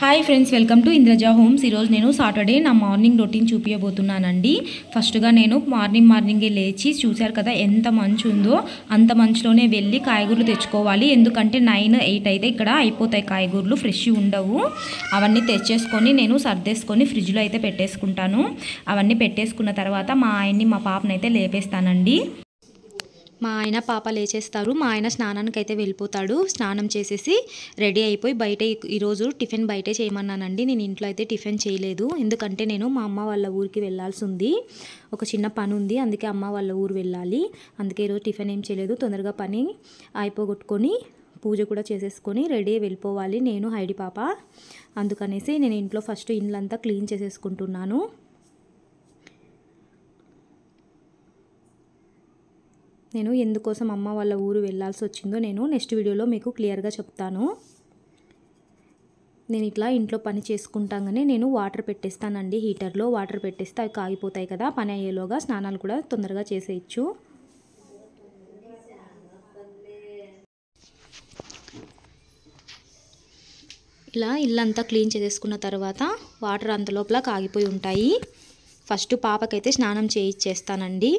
Hi friends, welcome to Indraja homes. ఈరోజు నేను Saturday నా మార్నింగ్ రొటీన్ చూపించబోతున్నానండి. ఫస్ట్గా నేను మార్నింగే లేచి చూశారు కదా ఎంత మంచు ఉందో, అంత మంచులోనే వెళ్ళి కాయగూరలు తెచ్చుకోవాలి. ఎందుకంటే 9, 8 అయితే ఇక్కడ అయిపోతాయి, కాయగూరలు ఫ్రెష్ ఉండవు. అవన్నీ తెచ్చేసుకొని నేను సర్దేసుకొని ఫ్రిడ్జ్లో అయితే పెట్టేసుకుంటాను. అవన్నీ పెట్టేసుకున్న తర్వాత మా ఆయన్ని మా పాపనైతే లేపేస్తానండి. మా ఆయన పాప లేచేస్తారు. మా ఆయన స్నానానికి అయితే వెళ్ళిపోతాడు. స్నానం చేసేసి రెడీ అయిపోయి బయట ఈరోజు టిఫిన్ బయటే చేయమన్నానండి. నేను ఇంట్లో అయితే టిఫిన్ చేయలేదు. ఎందుకంటే నేను మా అమ్మ వాళ్ళ ఊరికి వెళ్ళాల్సి ఉంది. ఒక చిన్న పని ఉంది, అందుకే అమ్మ వాళ్ళ ఊరు వెళ్ళాలి. అందుకే ఈరోజు టిఫిన్ ఏం చేయలేదు. తొందరగా పని అయిపోగొట్టుకొని పూజ కూడా చేసేసుకొని రెడీ వెళ్ళిపోవాలి నేను, హైడి పాప. అందుకనేసి నేను ఇంట్లో ఫస్ట్ ఇల్లంతా క్లీన్ చేసేసుకుంటున్నాను. నేను ఎందుకోసం అమ్మ వాళ్ళ ఊరు వెళ్ళాల్సి వచ్చిందో నేను నెక్స్ట్ వీడియోలో మీకు క్లియర్గా చెప్తాను. నేను ఇట్లా ఇంట్లో పని చేసుకుంటాగానే నేను వాటర్ పెట్టేస్తానండి. హీటర్లో వాటర్ పెట్టేస్తే అవి కాగిపోతాయి కదా, పని అయ్యేలోగా స్నానాలు కూడా తొందరగా చేసేయచ్చు. ఇలా ఇల్లంతా క్లీన్ చేసేసుకున్న తర్వాత వాటర్ అంత లోపల కాగిపోయి ఉంటాయి. ఫస్ట్ పాపకైతే స్నానం చేయిచ్చేస్తానండి.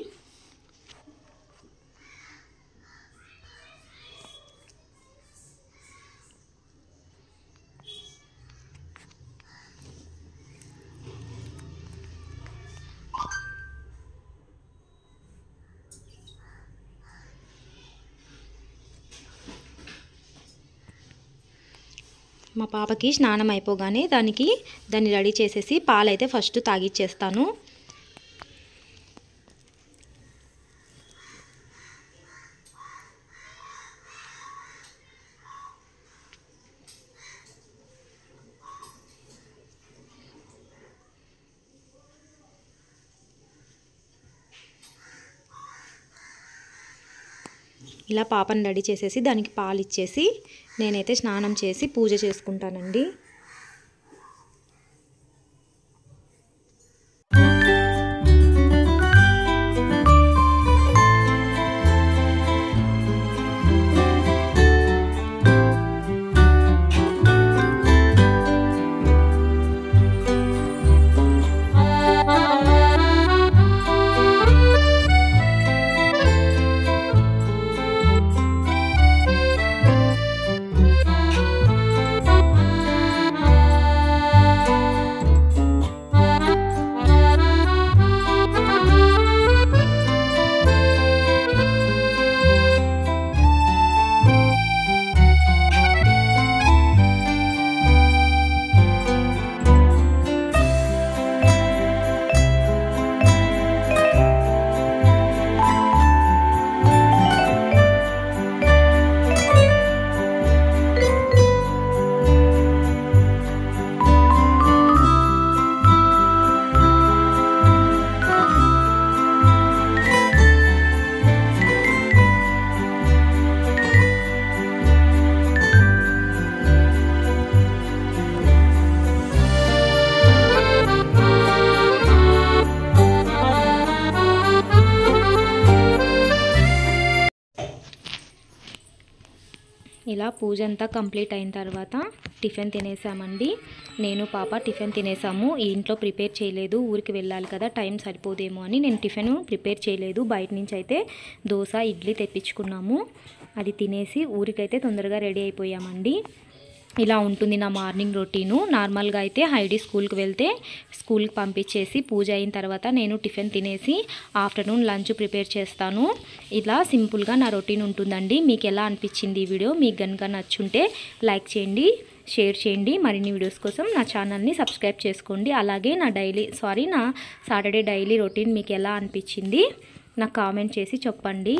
మా పాపకి స్నానం అయిపోగానే దాన్ని రెడీ చేసేసి పాలైతే ఫస్ట్ తాగిచ్చేస్తాను. ఇలా పాపను రెడీ చేసేసి దానికి పాలు ఇచ్చేసి నేనైతే స్నానం చేసి పూజ చేసుకుంటానండి. ఇలా పూజ అంతా కంప్లీట్ అయిన తర్వాత టిఫిన్ తినేసామండి. నేను పాప టిఫిన్ తినేసాము. ఈ ఇంట్లో ప్రిపేర్ చేయలేదు, ఊరికి వెళ్ళాలి కదా, టైం సరిపోదేమో అని నేను టిఫిన్ ప్రిపేర్ చేయలేదు. బయట నుంచి అయితే దోశ, ఇడ్లీ తెప్పించుకున్నాము. అది తినేసి ఊరికైతే తొందరగా రెడీ అయిపోయామండి. ఇలా ఉంటుంది నా మార్నింగ్ రొటీను. నార్మల్గా అయితే హైడీ స్కూల్కి వెళ్తే స్కూల్కి పంపించేసి పూజ అయిన తర్వాత నేను టిఫిన్ తినేసి ఆఫ్టర్నూన్ లంచ్ ప్రిపేర్ చేస్తాను. ఇలా సింపుల్గా నా రొటీన్ ఉంటుందండి. మీకు ఎలా అనిపించింది ఈ వీడియో? మీకు కనుక నచ్చుంటే లైక్ చేయండి, షేర్ చేయండి. మరిన్ని వీడియోస్ కోసం నా ఛానల్ని సబ్స్క్రైబ్ చేసుకోండి. అలాగే నా సాటర్డే డైలీ రొటీన్ మీకు ఎలా అనిపించింది నాకు కామెంట్ చేసి చెప్పండి.